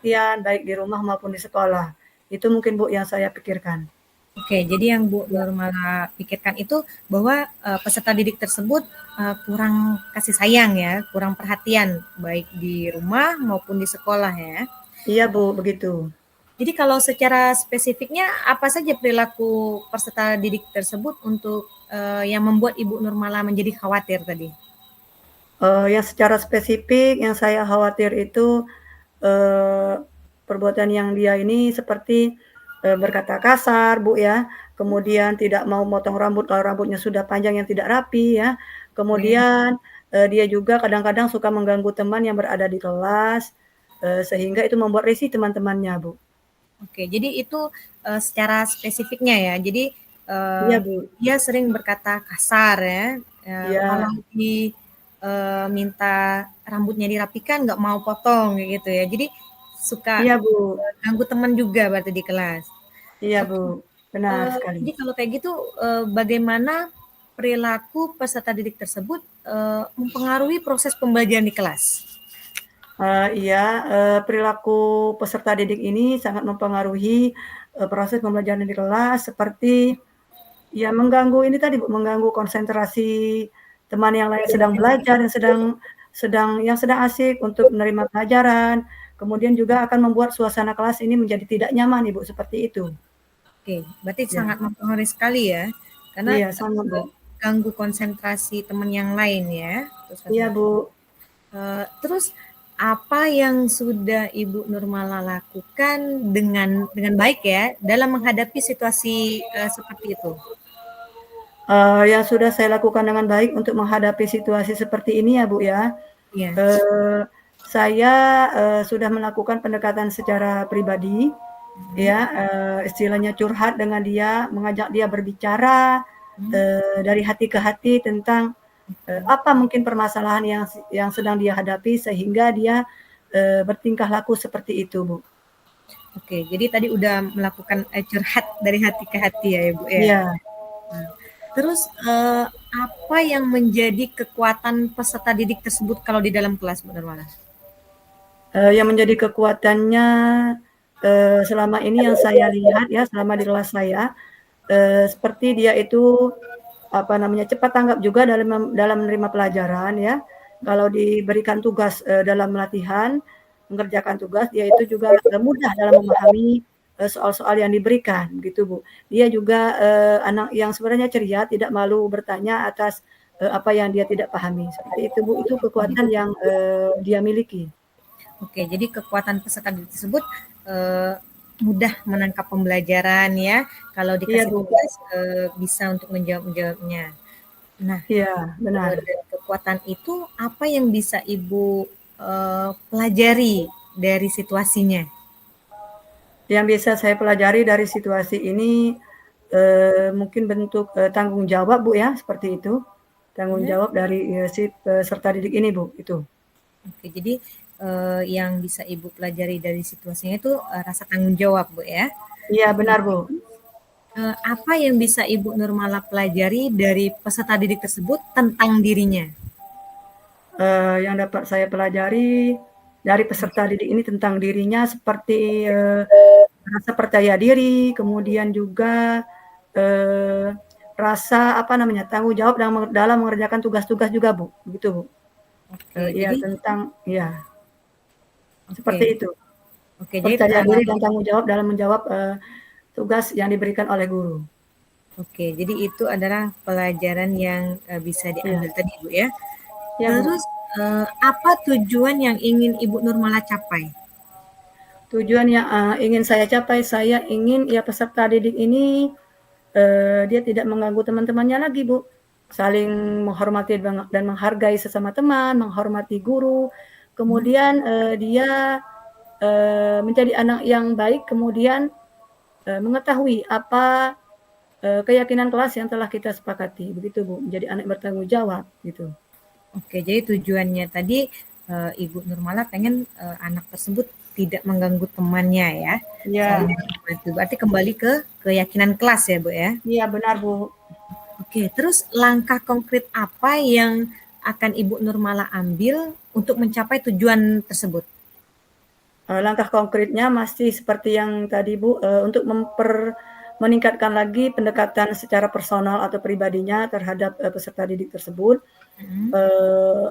perhatian baik di rumah maupun di sekolah. Itu mungkin Bu yang saya pikirkan. Oke, jadi yang Bu Nurmala pikirkan itu bahwa peserta didik tersebut kurang kasih sayang ya, kurang perhatian baik di rumah maupun di sekolah ya. Iya Bu, begitu. Jadi kalau secara spesifiknya apa saja perilaku peserta didik tersebut untuk yang membuat Ibu Nurmala menjadi khawatir tadi? Yang secara spesifik yang saya khawatir itu eh, perbuatan yang dia ini seperti berkata kasar, Bu ya. Kemudian tidak mau motong rambut kalau rambutnya sudah panjang yang tidak rapi ya. Oke. Kemudian dia juga kadang-kadang suka mengganggu teman yang berada di kelas sehingga itu membuat risih teman-temannya, Bu. Oke, jadi itu secara spesifiknya ya. Jadi Iya, Bu. dia sering berkata kasar ya. Iya. Kalau minta rambutnya dirapikan nggak mau potong kayak gitu ya. Jadi suka Iya, Bu. ganggu teman juga berarti di kelas. Iya, Oke. Bu. Benar sekali. Jadi kalau kayak gitu bagaimana perilaku peserta didik tersebut mempengaruhi proses pembelajaran di kelas? Iya, perilaku peserta didik ini sangat mempengaruhi proses pembelajaran di kelas seperti ya mengganggu ini tadi Bu, mengganggu konsentrasi teman yang lain sedang belajar, yang sedang asik untuk menerima pelajaran. Kemudian juga akan membuat suasana kelas ini menjadi tidak nyaman Ibu, seperti itu. Oke, berarti Ya. sangat mempengaruhi sekali ya, karena Iya, sama Bu. ganggu konsentrasi teman yang lain ya. Iya Bu. Terus apa yang sudah Ibu Nurmala lakukan dengan baik ya dalam menghadapi situasi seperti itu? Yang sudah saya lakukan dengan baik untuk menghadapi situasi seperti ini ya Bu ya. Iya. Saya sudah melakukan pendekatan secara pribadi, ya, istilahnya curhat dengan dia, mengajak dia berbicara dari hati ke hati tentang apa mungkin permasalahan yang sedang dia hadapi sehingga dia bertingkah laku seperti itu, Bu. Oke, jadi tadi udah melakukan curhat dari hati ke hati ya Ibu ya. Iya. Nah, terus apa yang menjadi kekuatan peserta didik tersebut kalau di dalam kelas Bu Nurmala? Yang menjadi kekuatannya selama ini yang saya lihat ya, selama di kelas saya, seperti dia itu apa namanya cepat tanggap juga dalam menerima pelajaran ya. Kalau diberikan tugas dalam latihan mengerjakan tugas, dia itu juga mudah dalam memahami soal-soal yang diberikan, gitu Bu. Dia juga anak yang sebenarnya ceria, tidak malu bertanya atas apa yang dia tidak pahami. Seperti itu Bu, itu kekuatan yang dia miliki. Oke, jadi kekuatan peserta didik tersebut mudah menangkap pembelajaran ya. Kalau Iya dikasih Bu. tugas bisa untuk menjawabnya. Nah, Iya, benar. dari kekuatan itu apa yang bisa Ibu pelajari dari situasinya? Yang bisa saya pelajari dari situasi ini mungkin bentuk tanggung jawab Bu ya, seperti itu. Tanggung Ya. jawab dari si peserta didik ini Bu, itu. Oke, jadi yang bisa Ibu pelajari dari situasinya itu rasa tanggung jawab Bu ya. Iya benar Bu. Apa yang bisa Ibu Nurmala pelajari dari peserta didik tersebut tentang dirinya? Yang dapat saya pelajari dari peserta didik ini tentang dirinya seperti rasa percaya diri, kemudian juga rasa apa namanya tanggung jawab dalam mengerjakan tugas-tugas juga Bu, begitu Bu. Oke, Iya jadi tentang ya oke. seperti itu. Oke, jadi Percaya diri dan tanggung jawab dalam menjawab tugas yang diberikan oleh guru. oke, jadi itu adalah pelajaran yang bisa Iya. diambil tadi Bu ya. Iya Bu. Terus apa tujuan yang ingin Ibu Nurmala capai? Tujuan yang ingin saya capai, saya ingin ya peserta didik ini dia tidak mengganggu teman-temannya lagi Bu. Saling menghormati dan menghargai sesama teman, menghormati guru. Kemudian dia menjadi anak yang baik, kemudian mengetahui apa keyakinan kelas yang telah kita sepakati, begitu Bu. Menjadi anak bertanggung jawab gitu. Oke, jadi tujuannya tadi Ibu Nurmala pengen anak tersebut tidak mengganggu temannya ya. Iya. Berarti kembali ke keyakinan kelas ya Bu ya. Iya benar Bu. Oke, terus langkah konkret apa yang akan Ibu Nurmala ambil untuk mencapai tujuan tersebut? Langkah konkretnya masih seperti yang tadi Bu, untuk meningkatkan lagi pendekatan secara personal atau pribadinya terhadap, peserta didik tersebut, eee,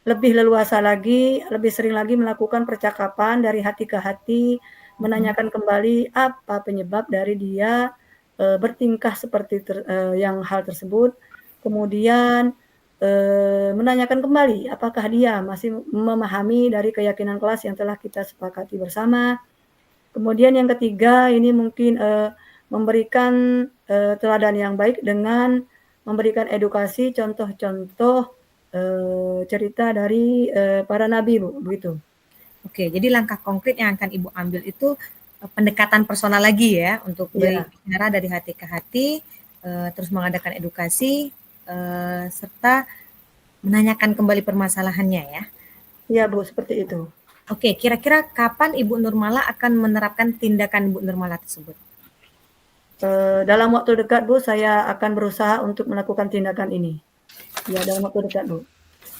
lebih leluasa lagi, lebih sering lagi melakukan percakapan dari hati ke hati, menanyakan kembali apa penyebab dari dia, bertingkah seperti yang hal tersebut. Kemudian, menanyakan kembali apakah dia masih memahami dari keyakinan kelas yang telah kita sepakati bersama. Kemudian yang ketiga ini mungkin, memberikan, teladan yang baik dengan memberikan edukasi contoh-contoh, cerita dari, para nabi Bu, begitu. Oke, jadi langkah konkret yang akan Ibu ambil itu, pendekatan personal lagi ya, untuk Iya, berbicara dari hati ke hati, terus mengadakan edukasi, serta menanyakan kembali permasalahannya ya. iya Bu, seperti itu. Oke, kira-kira kapan Ibu Nurmala akan menerapkan tindakan Ibu Nurmala tersebut? Dalam waktu dekat Bu, saya akan berusaha untuk melakukan tindakan ini. Ya, dalam waktu dekat Bu.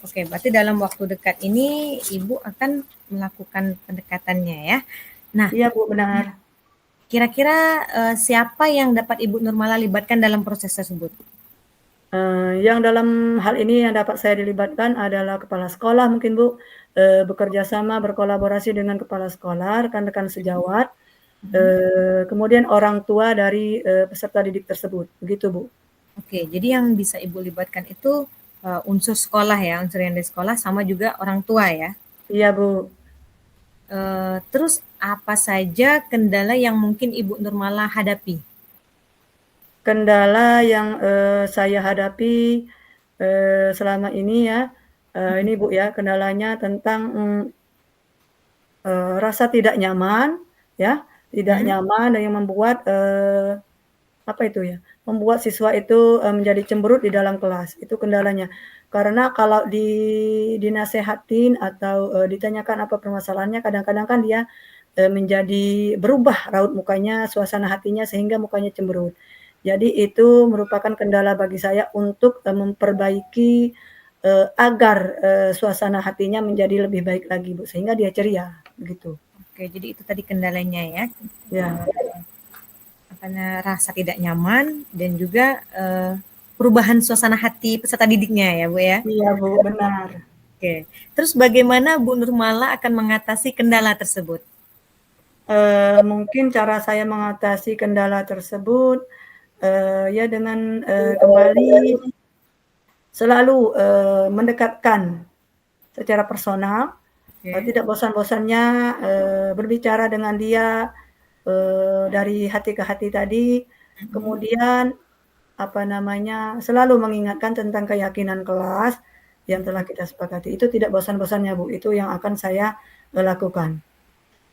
Oke, berarti dalam waktu dekat ini Ibu akan melakukan pendekatannya ya. Nah, Iya Bu, benar. kira-kira siapa yang dapat Ibu Nurmala libatkan dalam proses tersebut? Yang dalam hal ini yang dapat saya dilibatkan adalah kepala sekolah mungkin Bu, bekerja sama berkolaborasi dengan kepala sekolah, rekan-rekan sejawat, kemudian orang tua dari, peserta didik tersebut, begitu Bu. Oke, jadi yang bisa Ibu libatkan itu unsur sekolah ya, unsur yang dari sekolah sama juga orang tua ya. Iya Bu. Terus apa saja kendala yang mungkin Ibu Nurmala hadapi? Kendala yang, saya hadapi, selama ini ya, ini Bu ya, kendalanya tentang, rasa tidak nyaman ya, tidak Hmm, nyaman dan yang membuat, apa itu ya, membuat siswa itu, menjadi cemberut di dalam kelas, itu kendalanya. Karena kalau dinasehatin atau, ditanyakan apa permasalahannya, kadang-kadang kan dia, menjadi berubah raut mukanya, suasana hatinya sehingga mukanya cemberut. Jadi itu merupakan kendala bagi saya untuk, memperbaiki, agar, suasana hatinya menjadi lebih baik lagi Bu, sehingga dia ceria, begitu. oke, jadi itu tadi kendalanya ya. Ya, Rasa tidak nyaman dan juga perubahan suasana hati peserta didiknya ya Bu ya. iya Bu, benar. Oke, terus bagaimana Bu Nurmala akan mengatasi kendala tersebut? Mungkin cara saya mengatasi kendala tersebut, ya dengan, kembali selalu, mendekatkan secara personal, Oke. tidak bosan-bosannya, berbicara dengan dia, dari hati ke hati tadi, Mhm. kemudian, apa namanya, selalu mengingatkan tentang keyakinan kelas yang telah kita sepakati. Itu tidak bosan-bosannya Bu, itu yang akan saya, lakukan.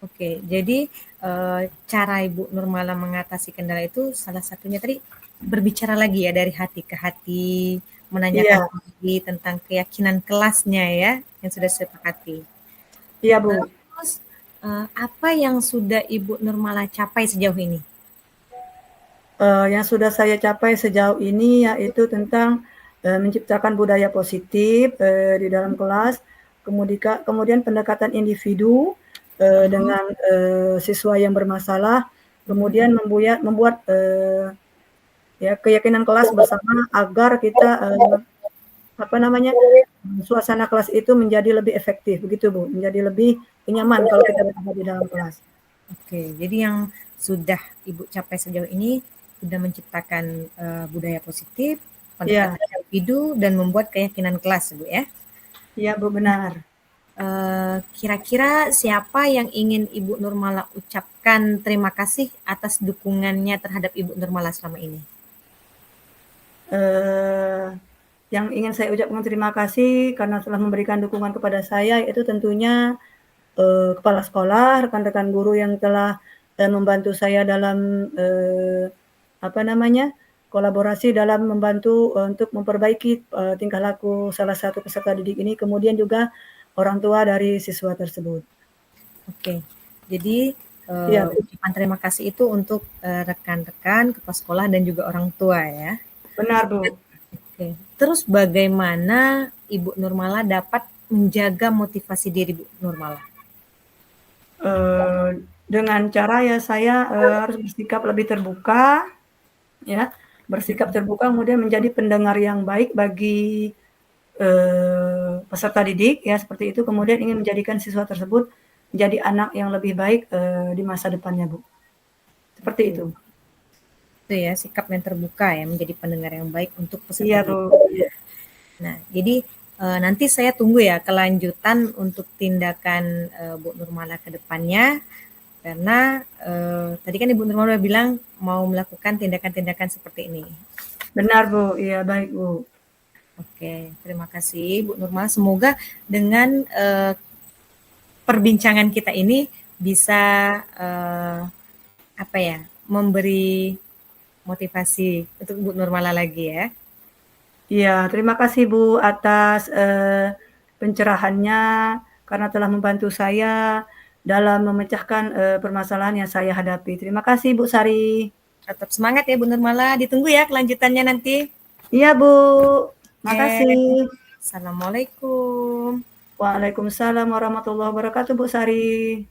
Oke, jadi cara Ibu Nurmala mengatasi kendala itu salah satunya tadi berbicara lagi ya dari hati ke hati, menanyakan Iya, kembali tentang keyakinan kelasnya ya yang sudah disepakati. iya Bu. Terus apa yang sudah Ibu Nurmala capai sejauh ini? Yang sudah saya capai sejauh ini yaitu tentang, menciptakan budaya positif, di dalam kelas, kemudian pendekatan individu, Mhm, dengan, siswa yang bermasalah, mhm. kemudian membuat, ya keyakinan kelas bersama agar kita, apa namanya, suasana kelas itu menjadi lebih efektif, begitu Bu, menjadi lebih nyaman kalau kita berada di dalam kelas. Oke, jadi yang sudah Ibu capai sejauh ini sudah menciptakan budaya positif, Iya, pendekatan individu dan membuat keyakinan kelas, Bu ya. iya Bu, benar. Kira-kira siapa yang ingin Ibu Nurmala ucapkan terima kasih atas dukungannya terhadap Ibu Nurmala selama ini? Eee, yang ingin saya ucapkan terima kasih karena telah memberikan dukungan kepada saya, yaitu tentunya, kepala sekolah, rekan-rekan guru yang telah, membantu saya dalam, apa namanya, kolaborasi dalam membantu, untuk memperbaiki, tingkah laku salah satu peserta didik ini, kemudian juga orang tua dari siswa tersebut. Oke, jadi Iya, ucapan terima kasih itu untuk rekan-rekan, kepala sekolah dan juga orang tua ya. benar Bu. Oke, terus bagaimana Ibu Nurmala dapat menjaga motivasi diri Bu Nurmala? Dengan cara ya saya, harus bersikap lebih terbuka, ya, bersikap Mhm. terbuka kemudian menjadi pendengar yang baik bagi, peserta didik ya seperti itu, kemudian ingin menjadikan siswa tersebut menjadi anak yang lebih baik, di masa depannya, Bu. Seperti Betul. itu. Itu ya, sikap yang terbuka ya, menjadi pendengar yang baik untuk peserta Iya, Bu. didik. Nah, jadi, nanti saya tunggu ya kelanjutan untuk tindakan, Bu Nurmala ke depannya, karena, tadi kan Ibu Nurmala bilang mau melakukan tindakan-tindakan seperti ini. Benar, Bu. Iya, baik, Bu. Oke, terima kasih Bu Nurmala. Semoga dengan, perbincangan kita ini bisa, apa ya, memberi motivasi untuk Bu Nurmala lagi ya. Iya, terima kasih, Bu, atas, pencerahannya karena telah membantu saya dalam memecahkan, permasalahan yang saya hadapi. Terima kasih, Bu Sari. Tetap semangat ya Bu Nurmala, ditunggu ya kelanjutannya nanti. Iya, Bu. Oke, Makasih. assalamualaikum. Waalaikumsalam warahmatullahi wabarakatuh, Bu Sari.